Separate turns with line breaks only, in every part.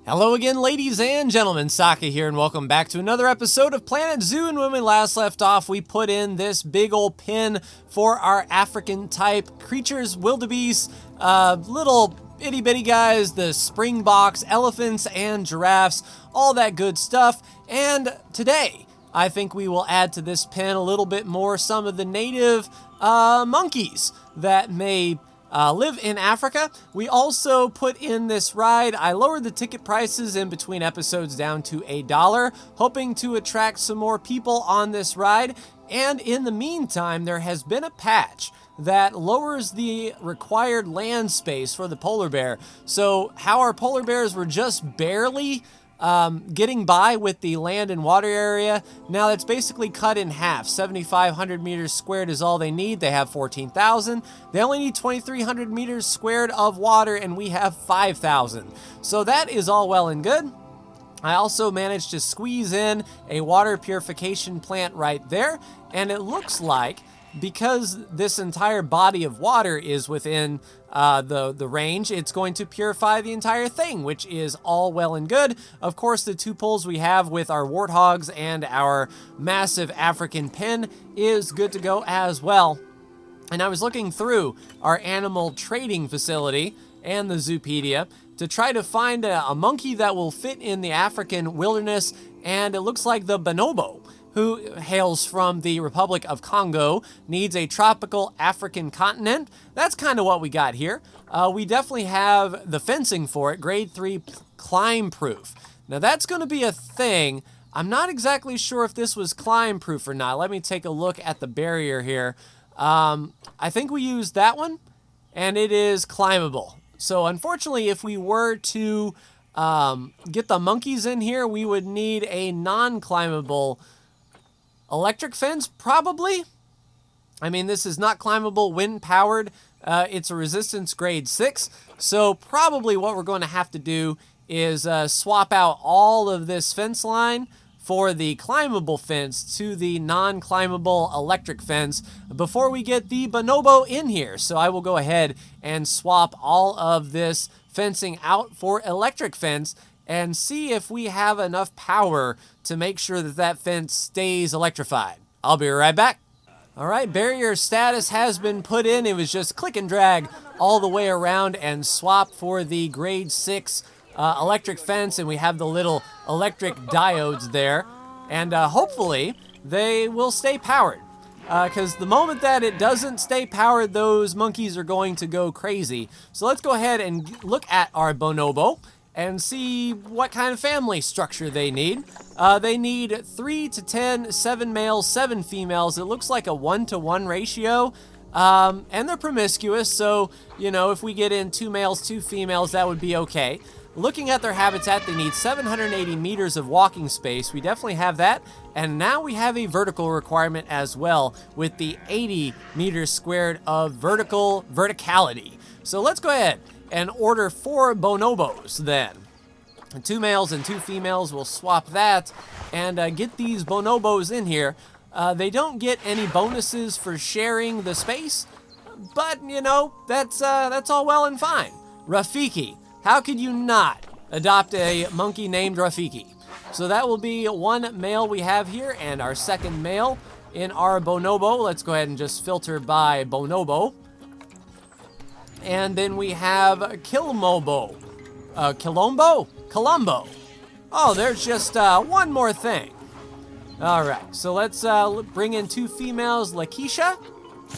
Hello again, ladies and gentlemen, Saka here, and welcome back to another episode of Planet Zoo. And when we last left off, we put in this big old pin for our African-type creatures, wildebeests, little itty-bitty guys, the springboks, elephants, and giraffes, all that good stuff. And today, I think we will add to this pin a little bit more some of the native monkeys that may live in Africa. We also put in this ride. I lowered the ticket prices in between episodes down to $1, hoping to attract some more people on this ride. And in the meantime, there has been a patch that lowers the required land space for the polar bear. So how our polar bears were just barely getting by with the land and water area, now that's basically cut in half. 7,500 meters squared is all they need. They have 14,000. They only need 2,300 meters squared of water, and we have 5,000. So that is all well and good. I also managed to squeeze in a water purification plant right there, and it looks like, because this entire body of water is within the range, it's going to purify the entire thing, which is all well and good. Of course, the two poles we have with our warthogs and our massive African pen is good to go as well. And I was looking through our animal trading facility and the Zoopedia to try to find a monkey that will fit in the African wilderness, and it looks like the bonobo, who hails from the Republic of Congo, needs a tropical African continent. That's kind of what we got here. We definitely have the fencing for it, grade 3 climb proof. Now that's going to be a thing. I'm not exactly sure if this was climb proof or not. Let me take a look at the barrier here. I think we used that one, and it is climbable. So unfortunately, if we were to get the monkeys in here, we would need a non-climbable electric fence, probably. I mean, this is not climbable, wind powered. It's a resistance grade 6. So probably what we're going to have to do is swap out all of this fence line for the climbable fence to the non-climbable electric fence before we get the bonobo in here. So I will go ahead and swap all of this fencing out for electric fence and see if we have enough power to make sure that that fence stays electrified. I'll be right back. All right, barrier status has been put in. It was just click and drag all the way around and swap for the grade 6 electric fence, and we have the little electric diodes there. And hopefully they will stay powered, because the moment that it doesn't stay powered, those monkeys are going to go crazy. So let's go ahead and look at our bonobo and see what kind of family structure they need. They need 3 to 10, 7 males, 7 females. It looks like a 1-to-1 ratio, and they're promiscuous, so, you know, if we get in 2 males, 2 females, that would be okay. Looking at their habitat, they need 780 meters of walking space. We definitely have that, and now we have a vertical requirement as well with the 80 meters squared of verticality. So let's go ahead and order 4 bonobos then. 2 males and 2 females, we'll swap that and get these bonobos in here. They don't get any bonuses for sharing the space, but you know, that's all well and fine. Rafiki, how could you not adopt a monkey named Rafiki? So that will be 1 male we have here, and our second male in our bonobo. Let's go ahead and just filter by bonobo. And then we have Kilombo. Colombo. Oh, there's just one more thing. All right, so let's bring in 2 females. Lakeisha,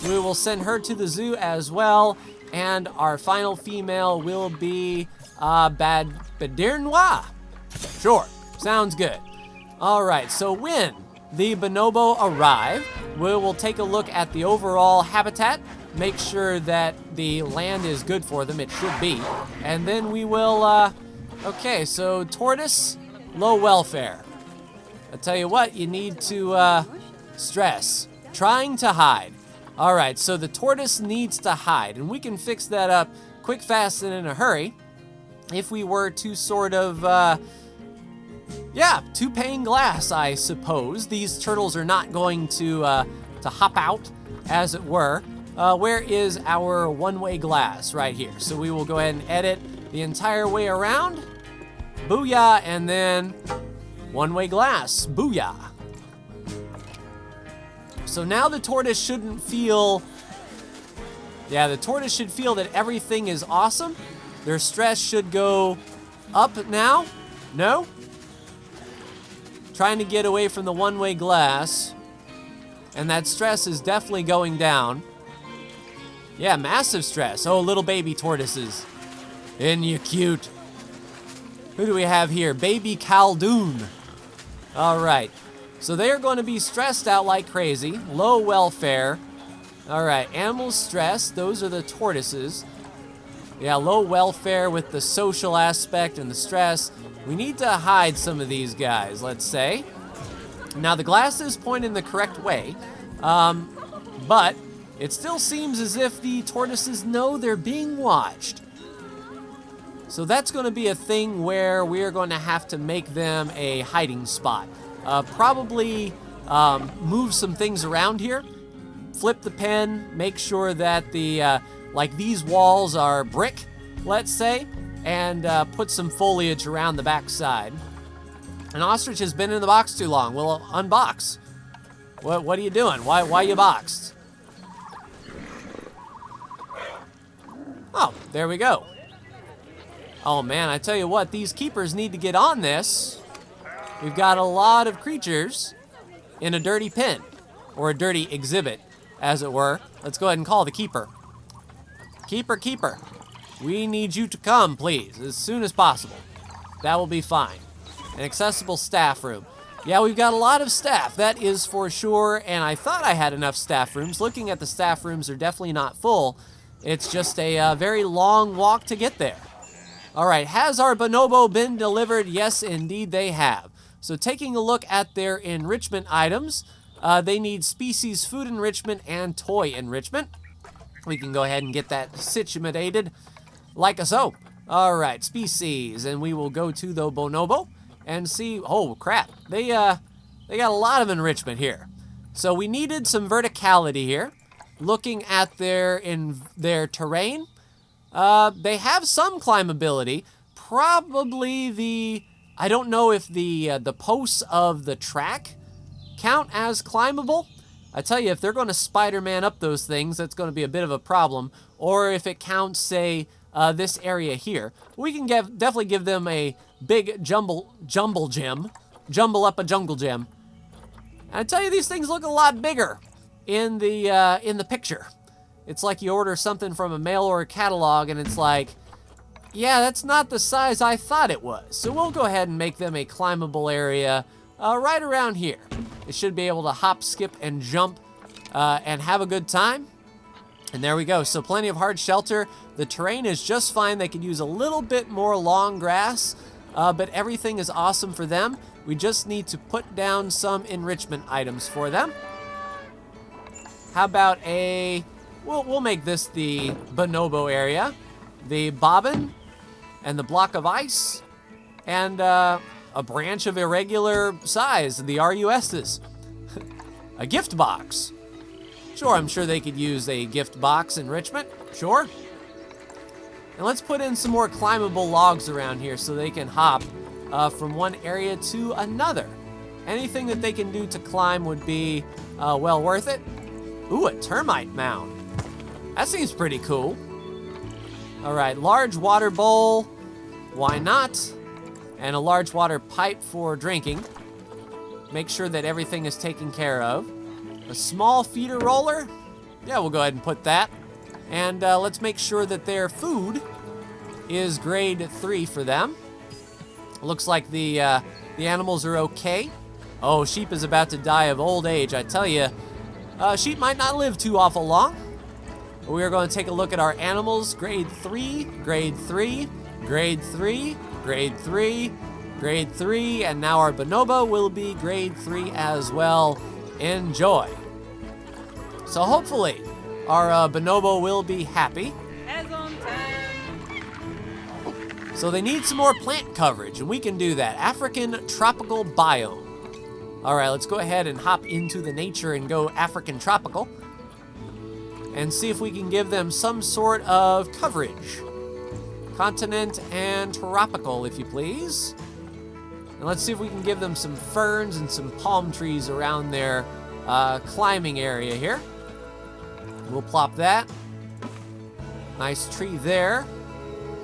we will send her to the zoo as well. And our final female will be Badirnwa. Sure, sounds good. All right, so when the bonobo arrive, we will take a look at the overall habitat, make sure that the land is good for them. It should be. And then we will, okay, so tortoise, low welfare. I tell you what, you need to stress. Trying to hide. All right, so the tortoise needs to hide, and we can fix that up quick, fast, and in a hurry if we were to sort of, two pane glass, I suppose. These turtles are not going to hop out, as it were. Where is our one-way glass? Right here. So we will go ahead and edit the entire way around. Booyah, and then one-way glass. Booyah. So now the tortoise shouldn't feel... Yeah, the tortoise should feel that everything is awesome. Their stress should go up now. No? Trying to get away from the one-way glass. And that stress is definitely going down. Yeah, massive stress. Oh, little baby tortoises. Isn't you cute? Who do we have here? Baby Khaldoon. All right. So they are going to be stressed out like crazy. Low welfare. All right, animals stressed. Those are the tortoises. Yeah, low welfare with the social aspect and the stress. We need to hide some of these guys, let's say. Now, the glasses point in the correct way, but it still seems as if the tortoises know they're being watched. So that's going to be a thing where we're going to have to make them a hiding spot. Probably move some things around here. Flip the pen, make sure that the, like these walls are brick, let's say, and put some foliage around the back side. An ostrich has been in the box too long. Well, unbox. What are you doing? Why you boxed? Oh, there we go. Oh man, I tell you what, these keepers need to get on this. We've got a lot of creatures in a dirty pen, or a dirty exhibit, as it were. Let's go ahead and call the keeper. Keeper, we need you to come, please, as soon as possible. That will be fine. An accessible staff room. Yeah, we've got a lot of staff, that is for sure, and I thought I had enough staff rooms. Looking at the staff rooms, they're definitely not full. It's just a very long walk to get there. All right, has our Bonobo been delivered? Yes, indeed they have. So taking a look at their enrichment items, they need species food enrichment and toy enrichment. We can go ahead and get that situated like so. All right, species, and we will go to the Bonobo and see. Oh crap, they got a lot of enrichment here. So we needed some verticality here. Looking at their terrain, they have some climbability. Probably I don't know if the posts of the track count as climbable. I tell you, if they're going to Spider-Man up those things, that's going to be a bit of a problem. Or if it counts, say, this area here, we can definitely give them a big jumble gem, jumble up a jungle gem. And I tell you, these things look a lot bigger in the picture. It's like you order something from a mail order catalog, and it's like, yeah, that's not the size I thought it was. So we'll go ahead and make them a climbable area right around here. They should be able to hop, skip, and jump and have a good time. And there we go. So plenty of hard shelter. The terrain is just fine. They could use a little bit more long grass, but everything is awesome for them. We just need to put down some enrichment items for them. How about we'll make this the Bonobo area. The bobbin and the block of ice and a branch of irregular size, the RUSs. A gift box. Sure, I'm sure they could use a gift box enrichment. Sure. And let's put in some more climbable logs around here so they can hop from one area to another. Anything that they can do to climb would be well worth it. Ooh, a termite mound. That seems pretty cool. All right, large water bowl. Why not? And a large water pipe for drinking. Make sure that everything is taken care of. A small feeder roller. Yeah, we'll go ahead and put that. And let's make sure that their food is grade 3 for them. Looks like the animals are okay. Oh, sheep is about to die of old age. I tell you, sheep might not live too awful long. We are going to take a look at our animals. Grade 3, grade 3, grade 3, grade 3, grade 3, and now our Bonobo will be grade 3 as well. Enjoy. So hopefully our Bonobo will be happy.
As on time.
So they need some more plant coverage, and we can do that. African tropical biome. All right, let's go ahead and hop into the nature and go African tropical and see if we can give them some sort of coverage. Continent and tropical, if you please. And let's see if we can give them some ferns and some palm trees around their climbing area here. We'll plop that. Nice tree there.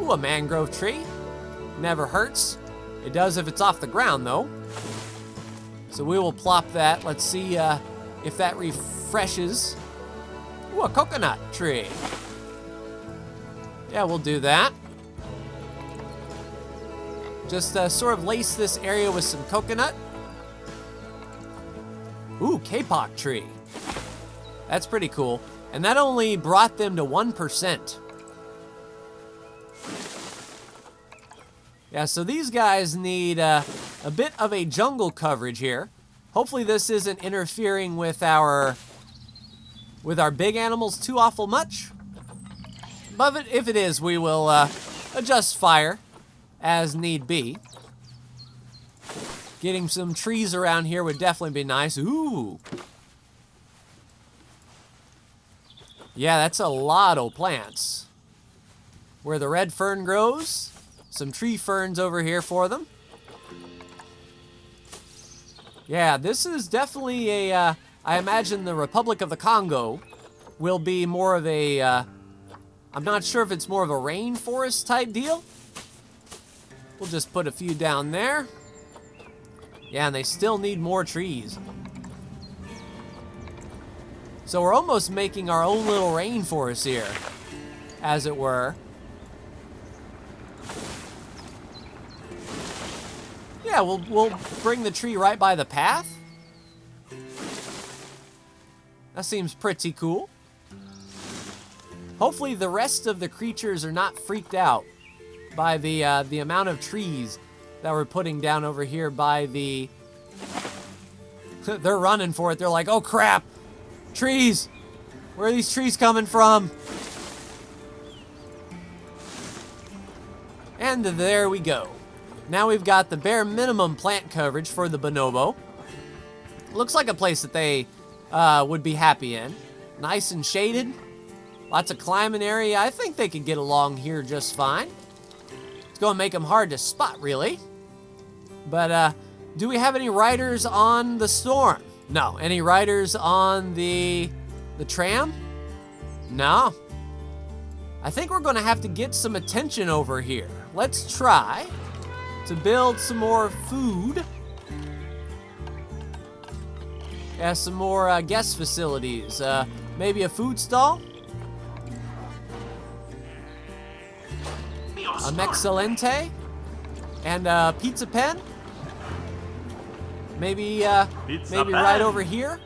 Ooh, a mangrove tree. Never hurts. It does if it's off the ground, though. So we will plop that. Let's see if that refreshes. Ooh, a coconut tree. Yeah, we'll do that. Just sort of lace this area with some coconut. Ooh, kapok tree. That's pretty cool. And that only brought them to 1%. Yeah, so these guys need a bit of a jungle coverage here. Hopefully this isn't interfering with our big animals too awful much. But if it is, we will adjust fire as need be. Getting some trees around here would definitely be nice. Ooh. Yeah, that's a lot of plants. Where the red fern grows, some tree ferns over here for them. Yeah, this is definitely a, I imagine the Republic of the Congo will be more of a, I'm not sure if it's more of a rainforest type deal. We'll just put a few down there. Yeah, and they still need more trees. So we're almost making our own little rainforest here, as it were. Yeah, we'll bring the tree right by the path. That seems pretty cool. Hopefully the rest of the creatures are not freaked out by the amount of trees that we're putting down over here by the... They're running for it. They're like, oh crap, trees. Where are these trees coming from? And there we go. Now we've got the bare minimum plant coverage for the bonobo. Looks like a place that they would be happy in. Nice and shaded. Lots of climbing area. I think they could get along here just fine. It's going to make them hard to spot, really. But do we have any riders on the storm? No. Any riders on the tram? No. I think we're going to have to get some attention over here. Let's try to build some more food. Yeah, some more guest facilities. Maybe a food stall? A Mexcelente? And a pizza pen? Maybe right over here?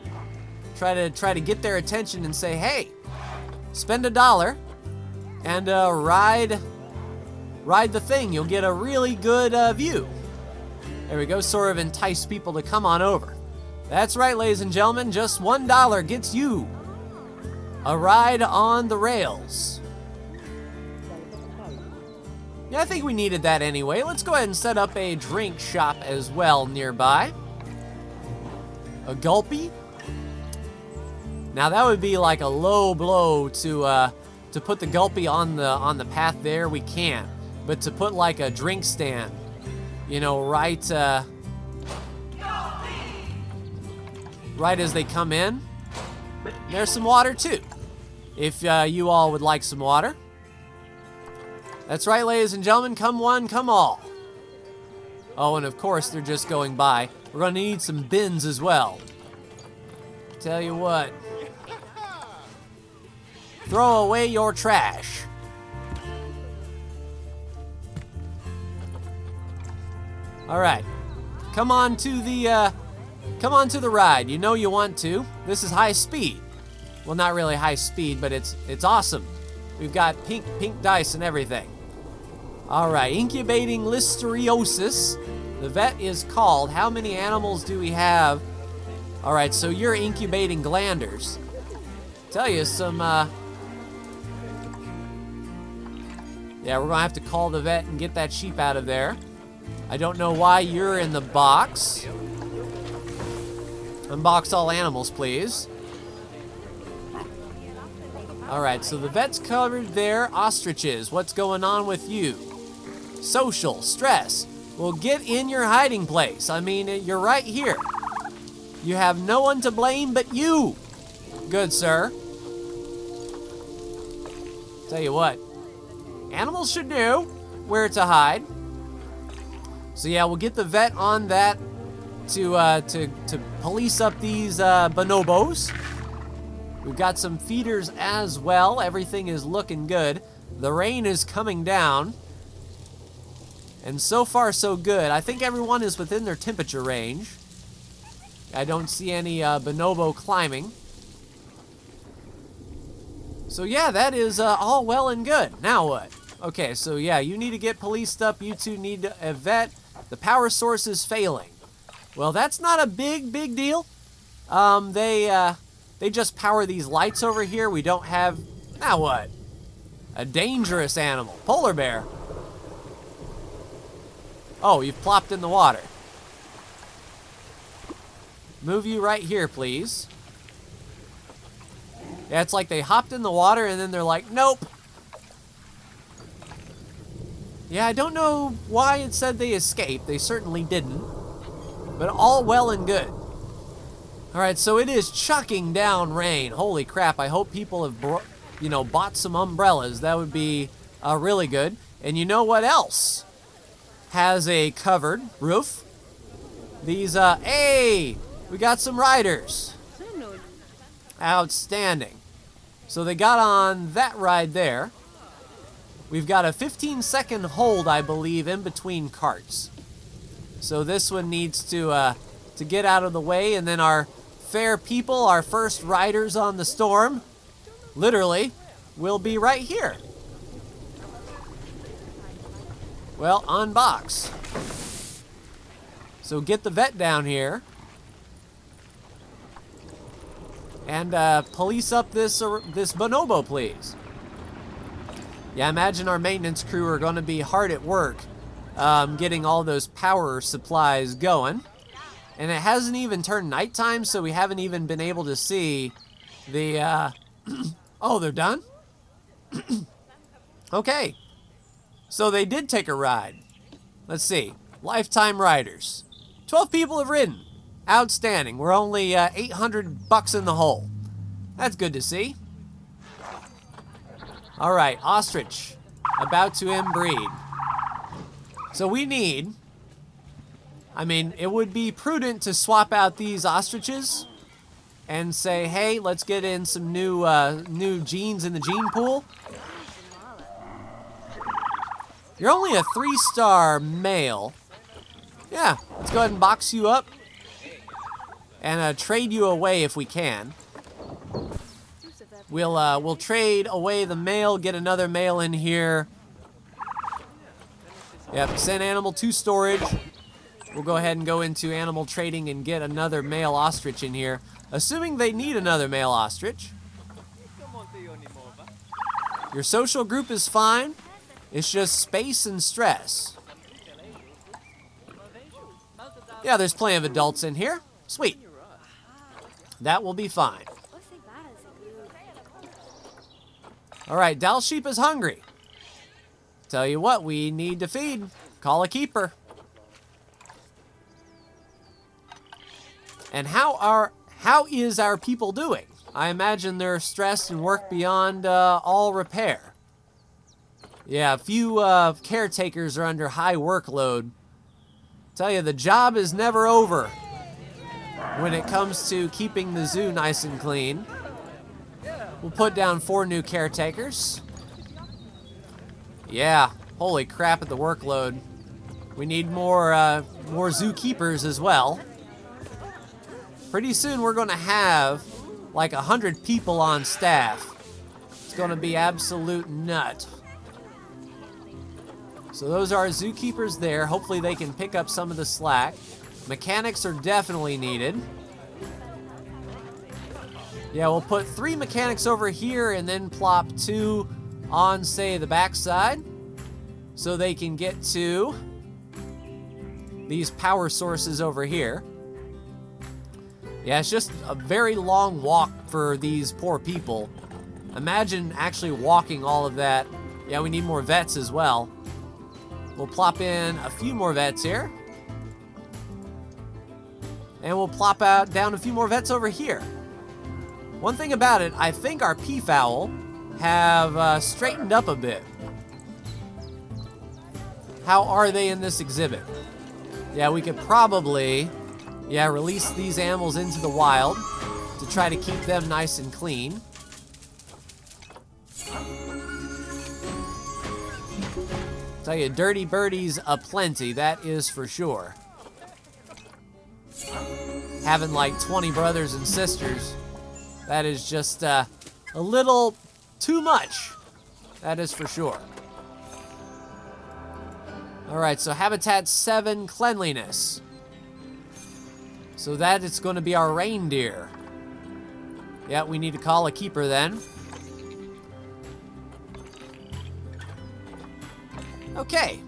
Try to get their attention and say, hey, spend $1 and ride the thing. You'll get a really good view. There we go, sort of entice people to come on over. That's right, ladies and gentlemen, just $1 gets you a ride on the rails. Yeah, I think we needed that anyway. Let's go ahead and set up a drink shop as well nearby. A gulpy. Now that would be like a low blow to put the gulpy on the path there. We can't, but to put like a drink stand, you know, right as they come in. There's some water too, if you all would like some water. That's right, ladies and gentlemen, come one, come all. Oh, and of course, they're just going by. We're going to need some bins as well. Tell you what. Throw away your trash. All right. Come on to the ride. You know you want to. This is high speed. Well, not really high speed, but it's awesome. We've got pink dice and everything. All right, incubating listeriosis. The vet is called. How many animals do we have? All right, so you're incubating glanders. Tell you some, yeah, we're gonna have to call the vet and get that sheep out of there. I don't know why you're in the box. Unbox all animals, please. All right, so the vet's covered there. Ostriches, what's going on with you? Social, stress. Well, get in your hiding place. I mean, you're right here. You have no one to blame but you. Good, sir. Tell you what, animals should know where to hide. So yeah, we'll get the vet on that to police up these bonobos. We've got some feeders as well. Everything is looking good. The rain is coming down. And so far, so good. I think everyone is within their temperature range. I don't see any bonobo climbing. So yeah, that is all well and good. Now what? Okay, so yeah, you need to get policed up. You two need a vet. The power source is failing. Well, that's not a big deal. They just power these lights over here. We don't have... Now what? A dangerous animal. Polar bear. Oh, you've plopped in the water. Move you right here, please. Yeah, it's like they hopped in the water and then they're like, nope. Yeah, I don't know why it said they escaped. They certainly didn't. But all well and good. All right, so it is chucking down rain. Holy crap, I hope people have bought some umbrellas. That would be really good. And you know what else has a covered roof? These, hey, we got some riders. Outstanding. So they got on that ride there. We've got a 15-second hold, I believe, in between carts. So this one needs to get out of the way, and then our fair people, our first riders on the storm, literally, will be right here. Well, unbox. So get the vet down here. And police up this bonobo, please. Yeah, I imagine our maintenance crew are going to be hard at work getting all those power supplies going. And it hasn't even turned nighttime, so we haven't even been able to see the... Oh, they're done? Okay. So they did take a ride. Let's see. Lifetime riders. 12 people have ridden. Outstanding. We're only $800 in the hole. That's good to see. All right, ostrich. About to inbreed. So we need... I mean, it would be prudent to swap out these ostriches and say, hey, let's get in some new genes in the gene pool. You're only a 3-star male. Yeah, let's go ahead and box you up and trade you away if we can. We'll trade away the male, get another male in here. Yep, send animal to storage. We'll go ahead and go into animal trading and get another male ostrich in here, assuming they need another male ostrich. Your social group is fine. It's just space and stress. Yeah, there's plenty of adults in here. Sweet. That will be fine. All right, Dal Sheep is hungry. Tell you what, we need to feed. Call a keeper. And how is our people doing? I imagine they're stressed and work beyond all repair. Yeah, a few caretakers are under high workload. Tell you, the job is never over when it comes to keeping the zoo nice and clean. We'll put down 4 new caretakers. Yeah, holy crap at the workload. We need more zookeepers as well. Pretty soon we're going to have like 100 people on staff. It's going to be absolute nut. So those are our zookeepers there. Hopefully they can pick up some of the slack. Mechanics are definitely needed. Yeah, we'll put 3 mechanics over here and then plop 2 on, say, the backside, so they can get to these power sources over here. Yeah, it's just a very long walk for these poor people. Imagine actually walking all of that. Yeah, we need more vets as well. We'll plop in a few more vets here. And we'll plop out down a few more vets over here. One thing about it, I think our peafowl have straightened up a bit. How are they in this exhibit? Yeah, we could probably, release these animals into the wild to try to keep them nice and clean. Tell you, dirty birdies aplenty, that is for sure. Having like 20 brothers and sisters, that is just a little too much. That is for sure. All right, so Habitat 7, Cleanliness. So that is going to be our reindeer. Yeah, we need to call a keeper then. Okay,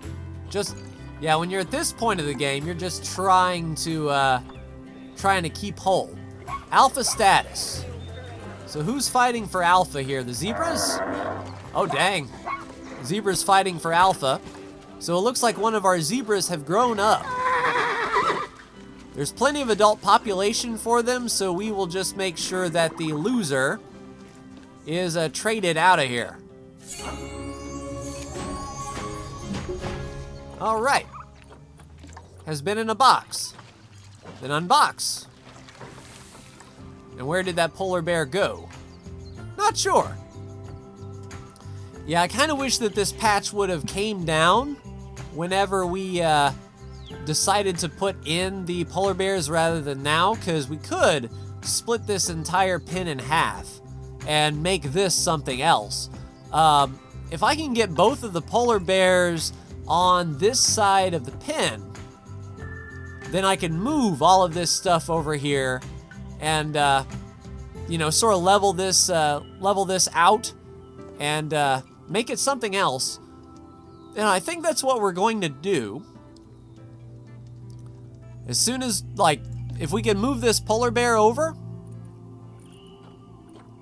when you're at this point of the game, you're just trying to keep whole. Alpha status. So who's fighting for alpha here? The zebras? Oh, dang. Zebras fighting for alpha. So it looks like one of our zebras have grown up. There's plenty of adult population for them, so we will just make sure that the loser is traded out of here. All right. Has been in a box. Then unbox. And where did that polar bear go? Not sure. Yeah, I kind of wish that this patch would have came down whenever we decided to put in the polar bears rather than now, because we could split this entire pin in half and make this something else. If I can get both of the polar bears on this side of the pin, then I can move all of this stuff over here and sort of level this out and make it something else. And I think that's what we're going to do. As soon as, if we can move this polar bear over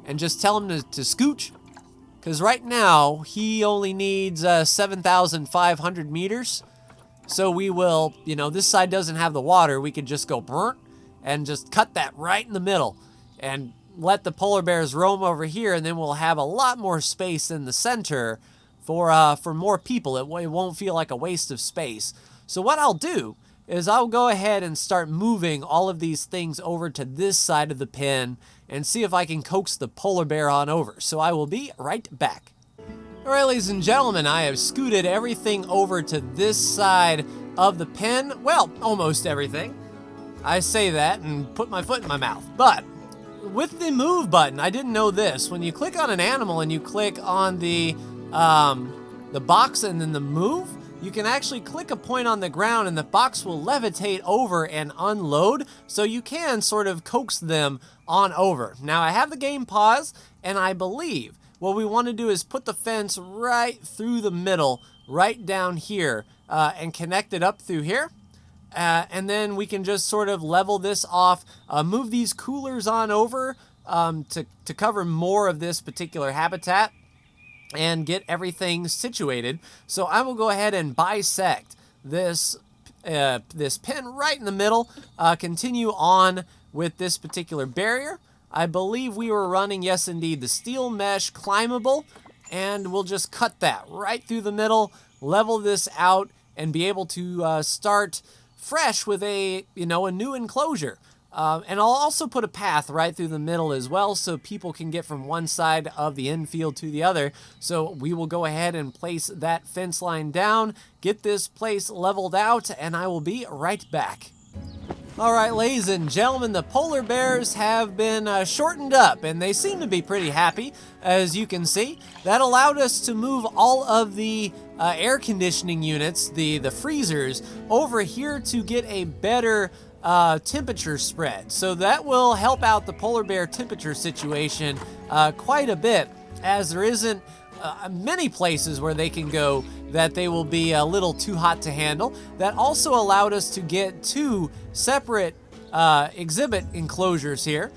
and just tell him to scooch, because right now he only needs 7,500 meters. So we will, this side doesn't have the water. We could just go burnt and just cut that right in the middle and let the polar bears roam over here, and then we'll have a lot more space in the center for more people. It won't feel like a waste of space. So what I'll do is I'll go ahead and start moving all of these things over to this side of the pin and see if I can coax the polar bear on over. So I will be right back. All right, ladies and gentlemen, I have scooted everything over to this side of the pin. Well, almost everything. I say that and put my foot in my mouth. But with the move button, I didn't know this. When you click on an animal and you click on the box and then the move, you can actually click a point on the ground and the box will levitate over and unload, so you can sort of coax them on over. Now, I have the game paused, and I believe what we want to do is put the fence right through the middle, right down here, and connect it up through here. And then we can just sort of level this off, move these coolers on over to cover more of this particular habitat, and get everything situated. So I will go ahead and bisect this pin right in the middle, continue on with this particular barrier. I believe we were running, yes indeed, the steel mesh climbable, and we'll just cut that right through the middle, level this out, and be able to start fresh with a new enclosure. And I'll also put a path right through the middle as well, so people can get from one side of the infield to the other. So we will go ahead and place that fence line down, get this place leveled out, and I will be right back. All right, ladies and gentlemen, the polar bears have been shortened up, and they seem to be pretty happy, as you can see. That allowed us to move all of the air conditioning units, the freezers, over here to get a better temperature spread. So that will help out the polar bear temperature situation quite a bit, as there isn't many places where they can go that they will be a little too hot to handle. That also allowed us to get two separate exhibit enclosures here.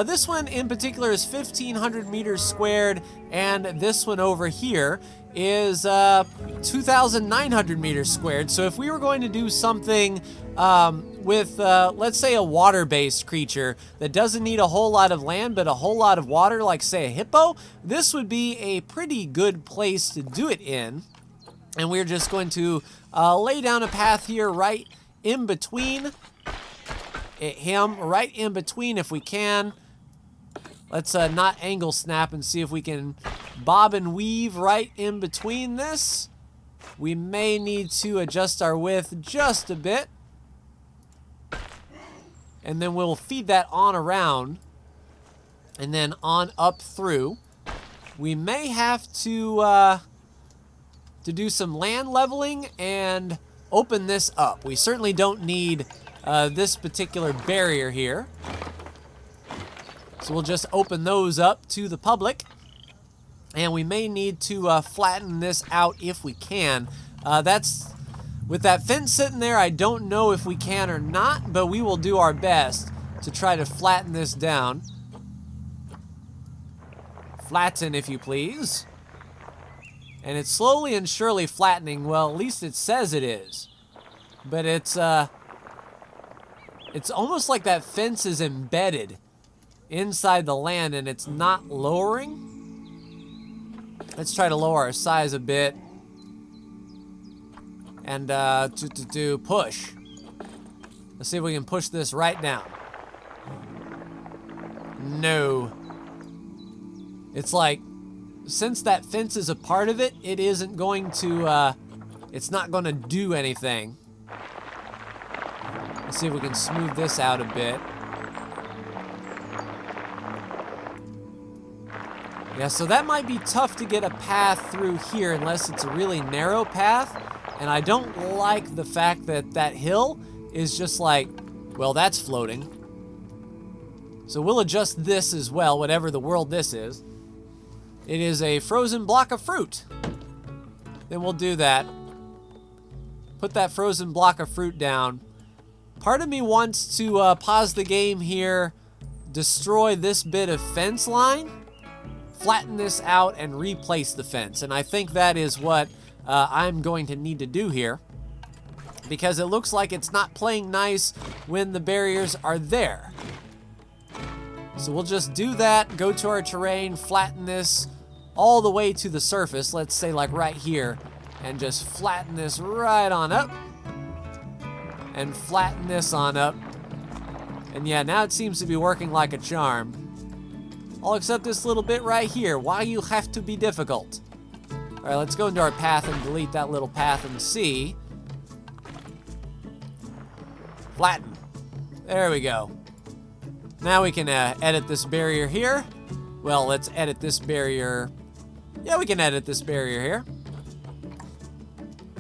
This one in particular is 1,500 meters squared, and this one over here is 2,900 meters squared. So if we were going to do something with, let's say, a water-based creature that doesn't need a whole lot of land but a whole lot of water, like, say, a hippo, this would be a pretty good place to do it in. And we're just going to lay down a path here right in between. Him right in between if we can. Let's not angle snap and see if we can bob and weave right in between this. We may need to adjust our width just a bit. And then we'll feed that on around and then on up through. We may have to do some land leveling and open this up. We certainly don't need this particular barrier here. So we'll just open those up to the public. And we may need to flatten this out if we can. With that fence sitting there, I don't know if we can or not, but we will do our best to try to flatten this down. Flatten, if you please. And it's slowly and surely flattening. Well, at least it says it is. But it's almost like that fence is embedded inside the land and it's not lowering. Let's try to lower our size a bit. And to push. Let's see if we can push this right down. No. It's like, since that fence is a part of it, it isn't going to, it's not going to do anything. Let's see if we can smooth this out a bit. Yeah, so that might be tough to get a path through here unless it's a really narrow path. And I don't like the fact that that hill is just like, well, that's floating. So we'll adjust this as well, whatever the world this is. It is a frozen block of fruit. Then we'll do that. Put that frozen block of fruit down. Part of me wants to pause the game here, destroy this bit of fence line, flatten this out, and replace the fence. And I think that is what I'm going to need to do here, because it looks like it's not playing nice when the barriers are there. So we'll just do that, go to our terrain, flatten this all the way to the surface, let's say like right here, and just flatten this right on up, and flatten this on up. And yeah, now it seems to be working like a charm. All except this little bit right here. Why you have to be difficult? All right, let's go into our path and delete that little path and see. Flatten. There we go. Now we can edit this barrier here. Well, let's edit this barrier. Yeah, we can edit this barrier here.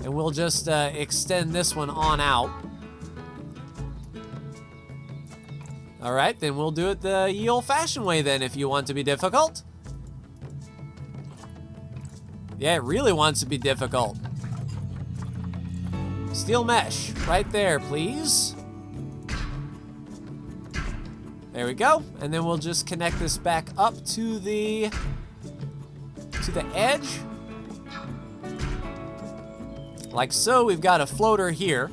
And we'll just extend this one on out. All right, then we'll do it the ye old-fashioned way then if you want to be difficult. Yeah, it really wants to be difficult. Steel mesh, right there, please. There we go. And then we'll just connect this back up to the edge. Like so. We've got a floater here.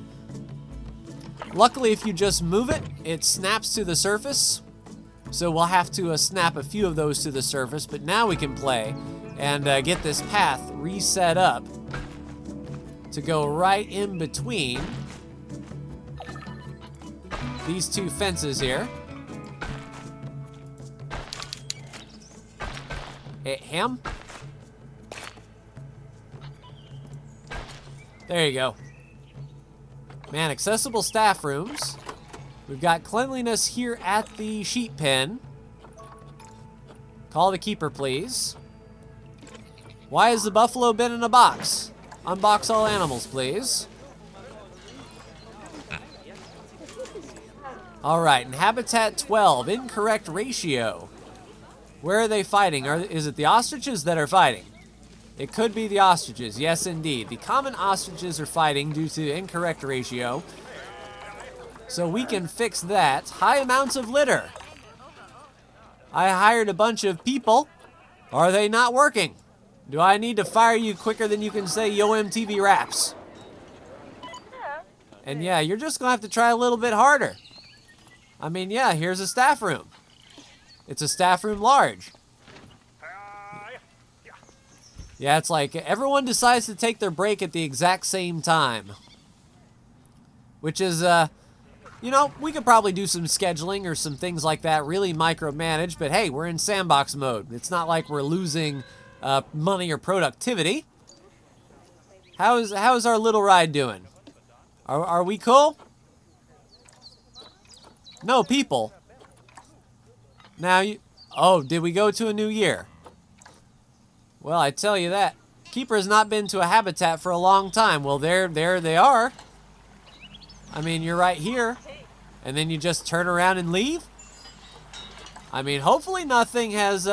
Luckily, if you just move it, it snaps to the surface. So we'll have to snap a few of those to the surface, but now we can play and get this path reset up to go right in between these two fences here. Hit him. There you go. Man, accessible staff rooms. We've got cleanliness here at the sheep pen. Call the keeper, please. Why has the buffalo been in a box? Unbox all animals, please. All right, and habitat 12, incorrect ratio. Where are they fighting? Is it the ostriches that are fighting? It could be the ostriches, yes indeed. The common ostriches are fighting due to incorrect ratio. So we can fix that. High amounts of litter. I hired a bunch of people. Are they not working? Do I need to fire you quicker than you can say Yo MTV Raps? And yeah, you're just gonna have to try a little bit harder. I mean, yeah, here's a staff room. It's a staff room large. Yeah, it's like everyone decides to take their break at the exact same time. Which is, you know, we could probably do some scheduling or some things like that, really micromanage, but hey, we're in sandbox mode. It's not like we're losing money or productivity. How's our little ride doing? Are we cool? No people. Now oh, did we go to a new year? Well, I tell you that. Keeper's not been to a habitat for a long time. Well, there they are. I mean, you're right here. And then you just turn around and leave? I mean, hopefully nothing has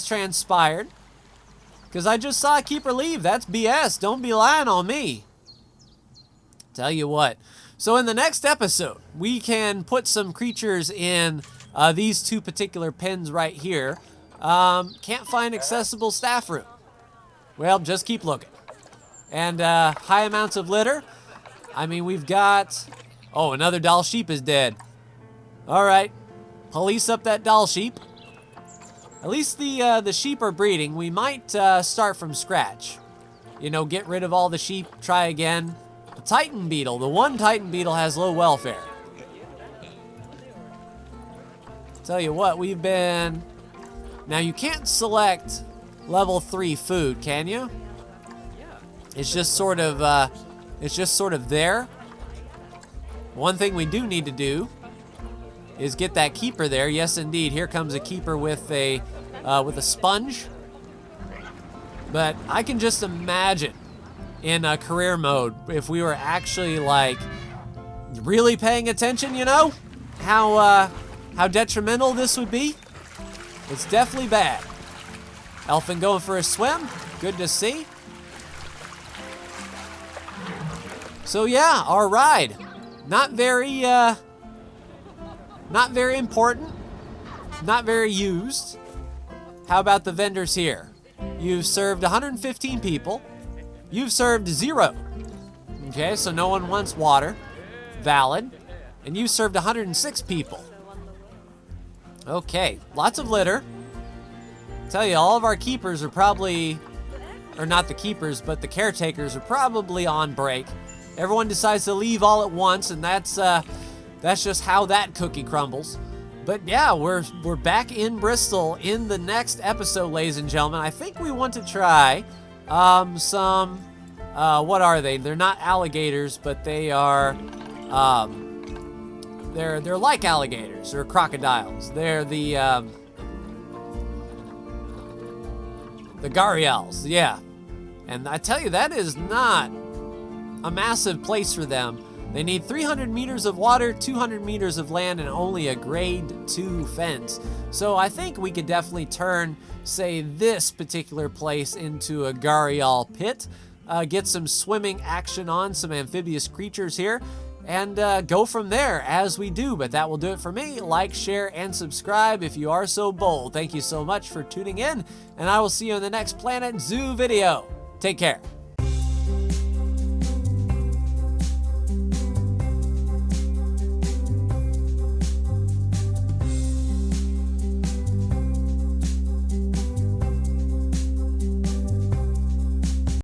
transpired. Because I just saw a keeper leave. That's BS. Don't be lying on me. Tell you what. So in the next episode, we can put some creatures in these two particular pens right here. Can't find accessible staff room. Well, just keep looking. And high amounts of litter. I mean, we've got... Oh, another doll sheep is dead. All right. Police up that doll sheep. At least the sheep are breeding. We might start from scratch. You know, get rid of all the sheep, try again. The Titan Beetle. The one Titan Beetle has low welfare. Tell you what, we've been... Now, you can't select level 3 food, can you? It's just sort of there. One thing we do need to do is get that keeper there. Yes, indeed. Here comes a keeper with a sponge. But I can just imagine in a career mode if we were actually like really paying attention, you know, how detrimental this would be. It's definitely bad. Elfin going for a swim. Good to see. So yeah, our ride. Not very important. Not very used. How about the vendors here? You've served 115 people. You've served 0. Okay, so no one wants water. Valid. And you served 106 people. Okay, lots of litter. Tell you, all of our keepers are probably, or not the keepers, but the caretakers are probably on break. Everyone decides to leave all at once, and that's just how that cookie crumbles. But yeah, we're back in Bristol in the next episode, ladies and gentlemen. I think we want to try some, what are they? They're not alligators, but they are, they're like alligators. They're crocodiles. They're the gharials, yeah. And I tell you, that is not a massive place for them. They need 300 meters of water, 200 meters of land, and only a grade 2 fence. So I think we could definitely turn, say, this particular place into a gharial pit, get some swimming action on, some amphibious creatures here, and go from there as we do. But that will do it for me. Like, share, and subscribe if you are so bold. Thank you so much for tuning in, and I will see you in the next Planet Zoo video. Take care.